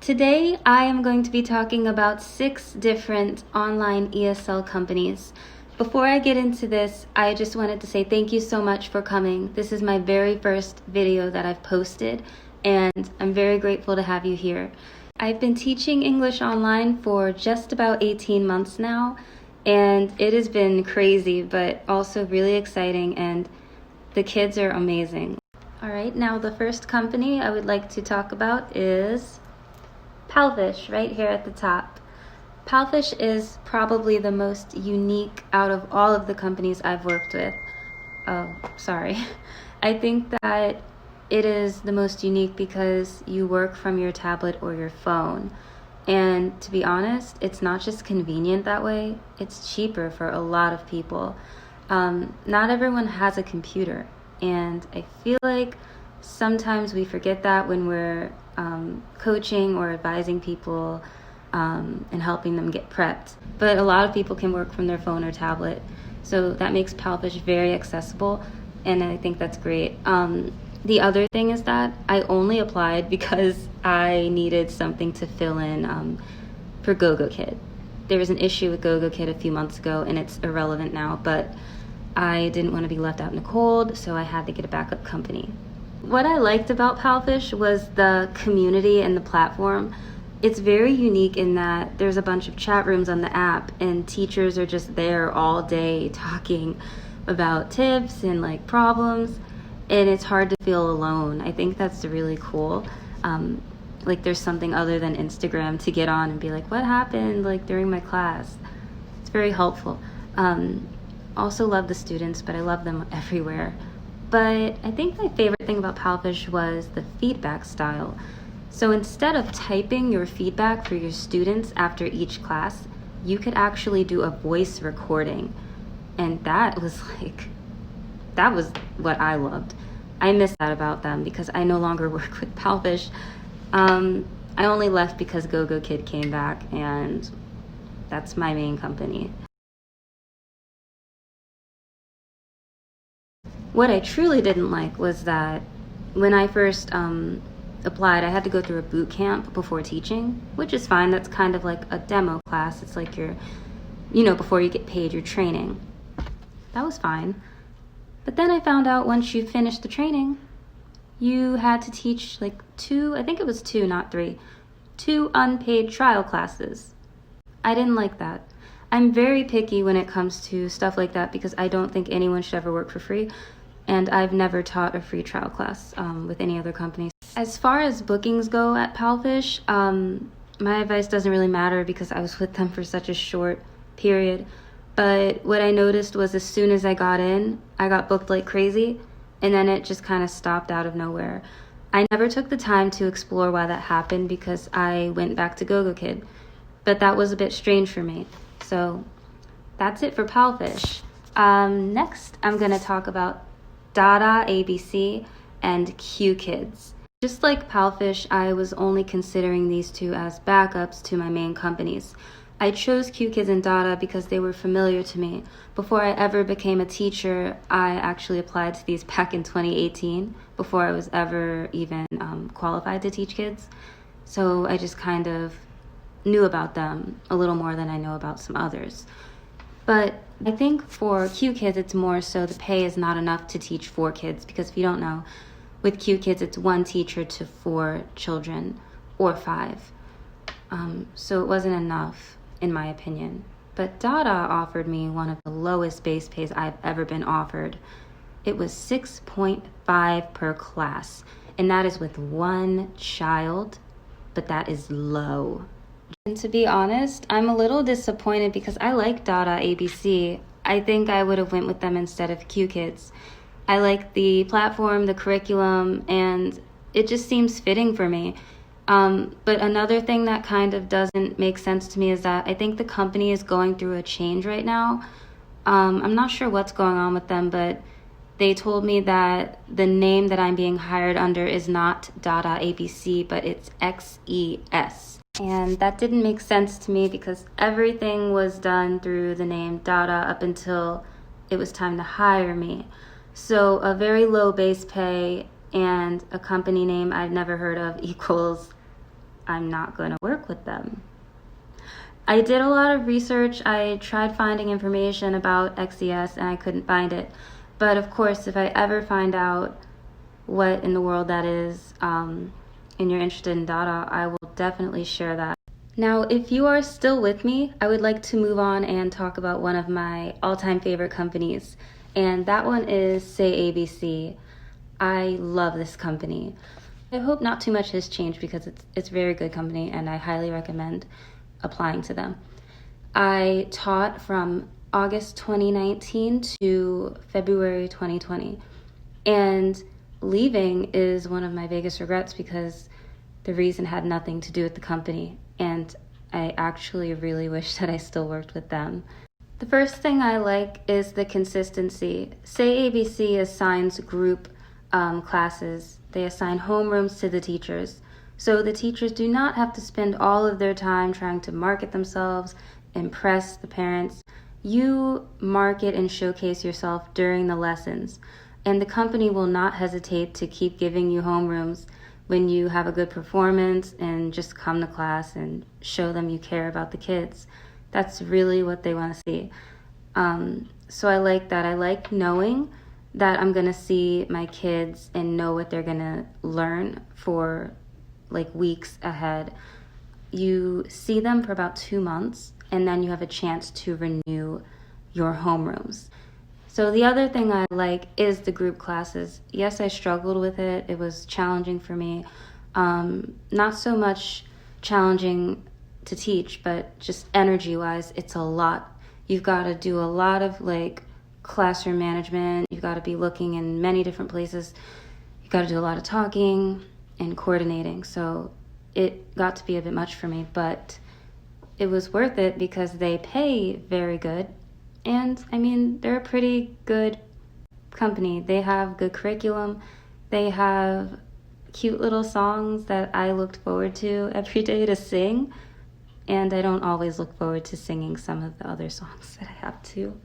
Today I am going to be talking about 6 different online ESL companies. Before I get into this, I just wanted to say thank you so much for coming. This is my very first video that I've posted, and I'm very grateful to have you here. I've been teaching English online for just about 18 months now, and it has been crazy, but also really exciting, and the kids are amazing. Alright, now the first company I would like to talk about is Palfish, right here at the top. Palfish is probably the most unique out of all of the companies I've worked with. I think that it is the most unique because you work from your tablet or your phone. And to be honest, it's not just convenient that way, it's cheaper for a lot of people. Not everyone has a computer, and I feel like sometimes we forget that when we're coaching or advising people and helping them get prepped. But a lot of people can work from their phone or tablet, so that makes Palfish very accessible, and I think that's great. The other thing is that I only applied because I needed something to fill in for GoGoKid. There was an issue with GoGoKid a few months ago, and it's irrelevant now, but I didn't want to be left out in the cold, so I had to get a backup company. What I liked about Palfish was the community and the platform. It's very unique in that there's a bunch of chat rooms on the app, and teachers are just there all day talking about tips and like problems, and it's hard to feel alone. I think that's really cool. Like there's something other than Instagram to get on and be like, what happened like during my class? It's very helpful. Also love the students, but I love them everywhere. But I think my favorite thing about Palfish was the feedback style. So instead of typing your feedback for your students after each class, you could actually do a voice recording. And that was what I loved. I miss that about them because I no longer work with Palfish. I only left because GoGoKid came back, and that's my main company. What I truly didn't like was that when I first applied, I had to go through a boot camp before teaching, which is fine. That's kind of like a demo class. It's like before you get paid, your training. That was fine. But then I found out once you finished the training, you had to teach like 2, I think it was 2, not 3, 2 unpaid trial classes. I didn't like that. I'm very picky when it comes to stuff like that because I don't think anyone should ever work for free. And I've never taught a free trial class with any other companies. As far as bookings go at Palfish, my advice doesn't really matter because I was with them for such a short period. But what I noticed was as soon as I got in, I got booked like crazy, and then it just kind of stopped out of nowhere. I never took the time to explore why that happened because I went back to GoGoKid. But that was a bit strange for me. So that's it for Palfish. Next, I'm going to talk about DADA, ABC, and QKids. Just like Palfish, I was only considering these 2 as backups to my main companies. I chose QKids and DADA because they were familiar to me. Before I ever became a teacher, I actually applied to these back in 2018, before I was ever even qualified to teach kids. So I just kind of knew about them a little more than I know about some others. But I think for QKids, it's more so the pay is not enough to teach 4 kids, because if you don't know, with QKids, it's 1 teacher to 4 children, or 5. So it wasn't enough, in my opinion. But DADA offered me one of the lowest base pays I've ever been offered. It was 6.5 per class, and that is with 1 child, but that is low. And to be honest, I'm a little disappointed because I like DADA ABC. I think I would have went with them instead of QKids. I like the platform, the curriculum, and it just seems fitting for me. But another thing that kind of doesn't make sense to me is that I think the company is going through a change right now. I'm not sure what's going on with them, but they told me that the name that I'm being hired under is not DADA ABC, but it's XES. And that didn't make sense to me because everything was done through the name DADA up until it was time to hire me. So a very low base pay and a company name I've never heard of equals I'm not going to work with them. I did a lot of research. I tried finding information about XES and I couldn't find it. But of course, if I ever find out what in the world that is, and you're interested in DADA, I will definitely share that. Now, if you are still with me, I would like to move on and talk about one of my all-time favorite companies, and that one is SayABC. I love this company. I hope not too much has changed because it's a very good company and I highly recommend applying to them. I taught from August 2019 to February 2020, and leaving is one of my biggest regrets because the reason had nothing to do with the company, and I actually really wish that I still worked with them. The first thing I like is the consistency. SayABC assigns group classes. They assign homerooms to the teachers. So the teachers do not have to spend all of their time trying to market themselves, impress the parents. You market and showcase yourself during the lessons, and the company will not hesitate to keep giving you homerooms when you have a good performance and just come to class and show them you care about the kids. That's really what they want to see. So I like that. I like knowing that I'm going to see my kids and know what they're going to learn for like weeks ahead. You see them for about 2 months, and then you have a chance to renew your homerooms. So the other thing I like is the group classes. Yes, I struggled with it. It was challenging for me. Not so much challenging to teach, but just energy-wise, it's a lot. You've got to do a lot of like classroom management. You've got to be looking in many different places. You've got to do a lot of talking and coordinating. So it got to be a bit much for me, but it was worth it because they pay very good. And I mean, they're a pretty good company. They have good curriculum. They have cute little songs that I looked forward to every day to sing. And I don't always look forward to singing some of the other songs that I have too.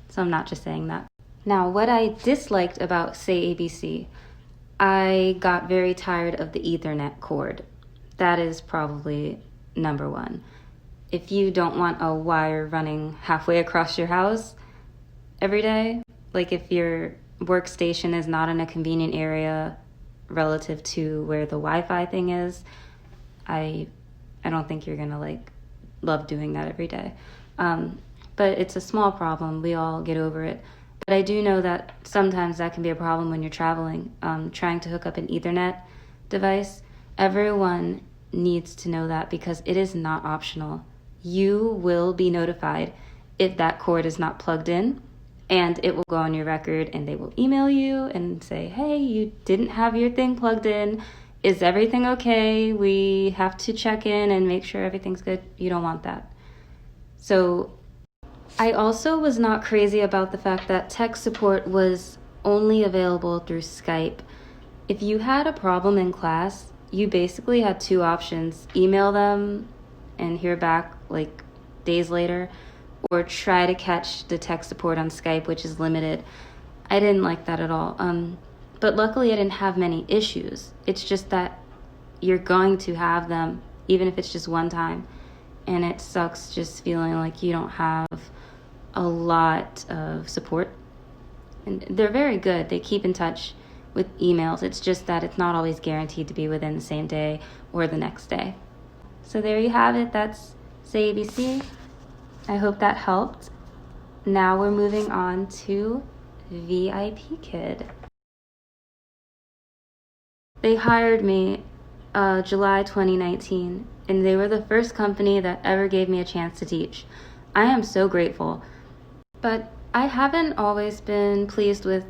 So I'm not just saying that. Now, what I disliked about SayABC, I got very tired of the Ethernet cord. That is probably number one. If you don't want a wire running halfway across your house every day, like if your workstation is not in a convenient area relative to where the Wi-Fi thing is, I don't think you're gonna like love doing that every day. But it's a small problem. We all get over it. But I do know that sometimes that can be a problem when you're traveling, trying to hook up an Ethernet device. Everyone needs to know that because it is not optional. You will be notified if that cord is not plugged in, and it will go on your record and they will email you and say, hey, you didn't have your thing plugged in. Is everything okay? We have to check in and make sure everything's good. You don't want that. So I also was not crazy about the fact that tech support was only available through Skype. If you had a problem in class, you basically had two options: email them and hear back like days later, or try to catch the tech support on Skype, which is limited. I didn't like that at all. But luckily I didn't have many issues. It's just that you're going to have them, even if it's just one time. And it sucks just feeling like you don't have a lot of support. And they're very good. They keep in touch with emails. It's just that it's not always guaranteed to be within the same day or the next day. So there you have it. That's SayABC. I hope that helped. Now we're moving on to VIPKID. They hired me July 2019, and they were the first company that ever gave me a chance to teach. I am so grateful. But I haven't always been pleased with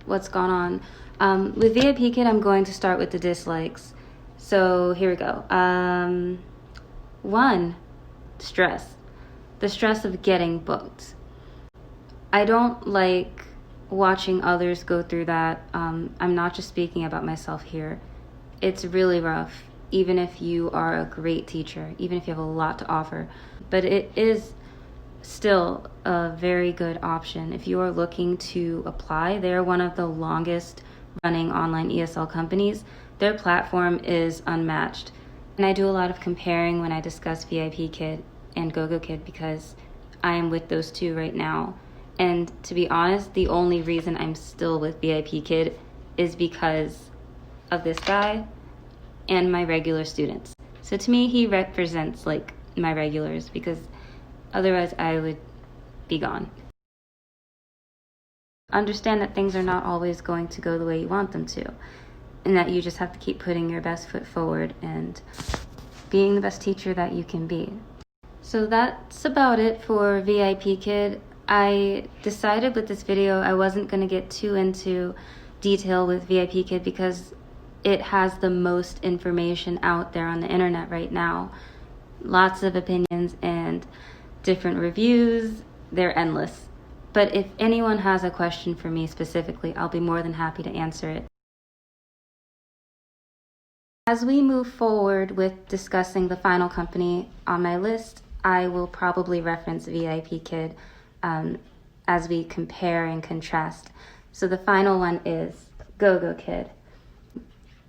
what's gone on. With VIPKID, I'm going to start with the dislikes. So here we go. 1, stress. The stress of getting booked. I don't like watching others go through that. I'm not just speaking about myself here. It's really rough, even if you are a great teacher, even if you have a lot to offer. But it is still a very good option. If you are looking to apply, they're one of the longest running online ESL companies. Their platform is unmatched. And I do a lot of comparing when I discuss VIPKID and GoGoKid because I am with those two right now. And to be honest, the only reason I'm still with VIPKID is because of this guy and my regular students. So to me, he represents like my regulars because otherwise I would be gone. Understand that things are not always going to go the way you want them to, and that you just have to keep putting your best foot forward and being the best teacher that you can be. So that's about it for VIPKID. I decided with this video I wasn't going to get too into detail with VIPKID because it has the most information out there on the internet right now. Lots of opinions and different reviews. They're endless. But if anyone has a question for me specifically, I'll be more than happy to answer it. As we move forward with discussing the final company on my list, I will probably reference VIPKID as we compare and contrast. So the final one is GoGoKid.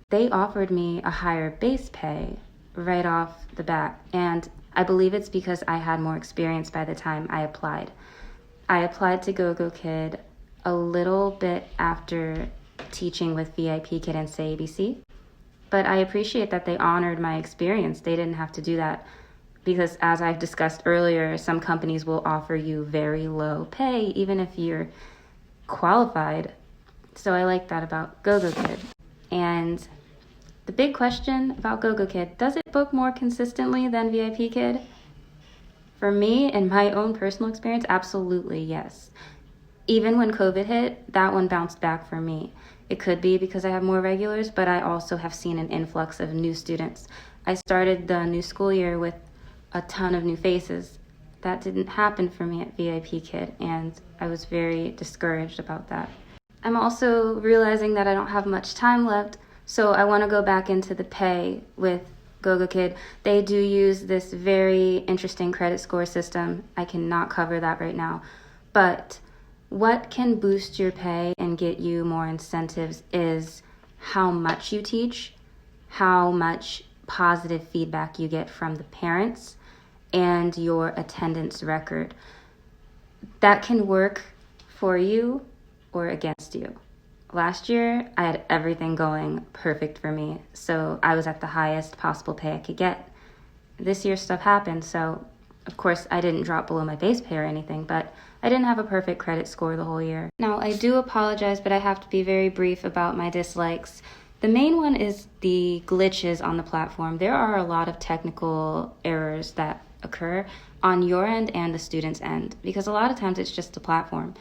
They offered me a higher base pay right off the bat, and I believe it's because I had more experience by the time I applied. I applied to GoGoKid a little bit after teaching with VIPKID and SayABC, but I appreciate that they honored my experience. They didn't have to do that because, as I've discussed earlier, some companies will offer you very low pay even if you're qualified. So I like that about GoGoKid. And the big question about GoGoKid, does it book more consistently than VIPKID? For me, in my own personal experience, absolutely yes. Even when COVID hit, that one bounced back for me. It could be because I have more regulars, but I also have seen an influx of new students. I started the new school year with a ton of new faces. That didn't happen for me at VIPKID, and I was very discouraged about that. I'm also realizing that I don't have much time left, so I want to go back into the pay with GoGoKid. They do use this very interesting credit score system. I cannot cover that right now. But what can boost your pay and get you more incentives is how much you teach, how much positive feedback you get from the parents, and your attendance record. That can work for you or against you. Last year, I had everything going perfect for me, so I was at the highest possible pay I could get. This year, stuff happened, so of course I didn't drop below my base pay or anything, but I didn't have a perfect credit score the whole year. Now, I do apologize, but I have to be very brief about my dislikes. The main one is the glitches on the platform. There are a lot of technical errors that occur on your end and the student's end, because a lot of times it's just the platform.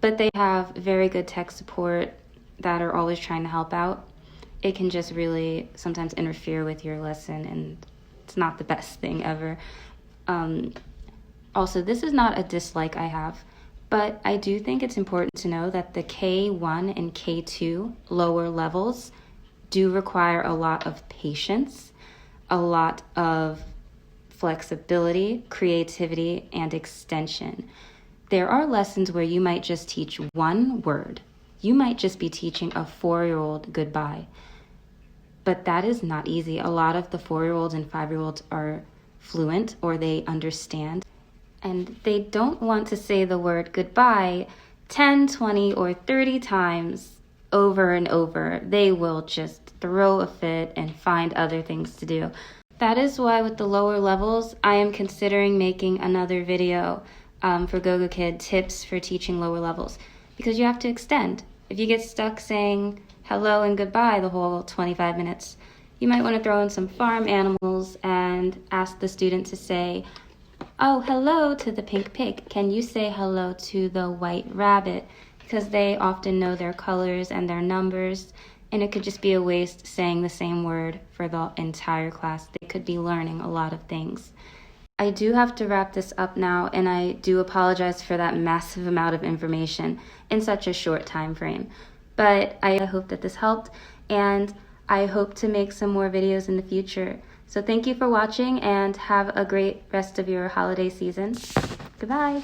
But they have very good tech support that are always trying to help out. It can just really sometimes interfere with your lesson, and it's not the best thing ever. Also, this is not a dislike I have, but I do think it's important to know that the K1 and K2 lower levels do require a lot of patience, a lot of flexibility, creativity, and extension. There are lessons where you might just teach one word. You might just be teaching a 4-year-old goodbye. But that is not easy. A lot of the 4-year-olds and 5-year-olds are fluent, or they understand, and they don't want to say the word goodbye 10, 20, or 30 times over and over. They will just throw a fit and find other things to do. That is why with the lower levels, I am considering making another video for GoGoKid, tips for teaching lower levels, because you have to extend. If you get stuck saying hello and goodbye the whole 25 minutes, you might want to throw in some farm animals and ask the student to say, oh, hello to the pink pig. Can you say hello to the white rabbit? Because they often know their colors and their numbers, and it could just be a waste saying the same word for the entire class. They could be learning a lot of things. I do have to wrap this up now, and I do apologize for that massive amount of information in such a short time frame. But I hope that this helped, and I hope to make some more videos in the future. So thank you for watching, and have a great rest of your holiday season. Goodbye.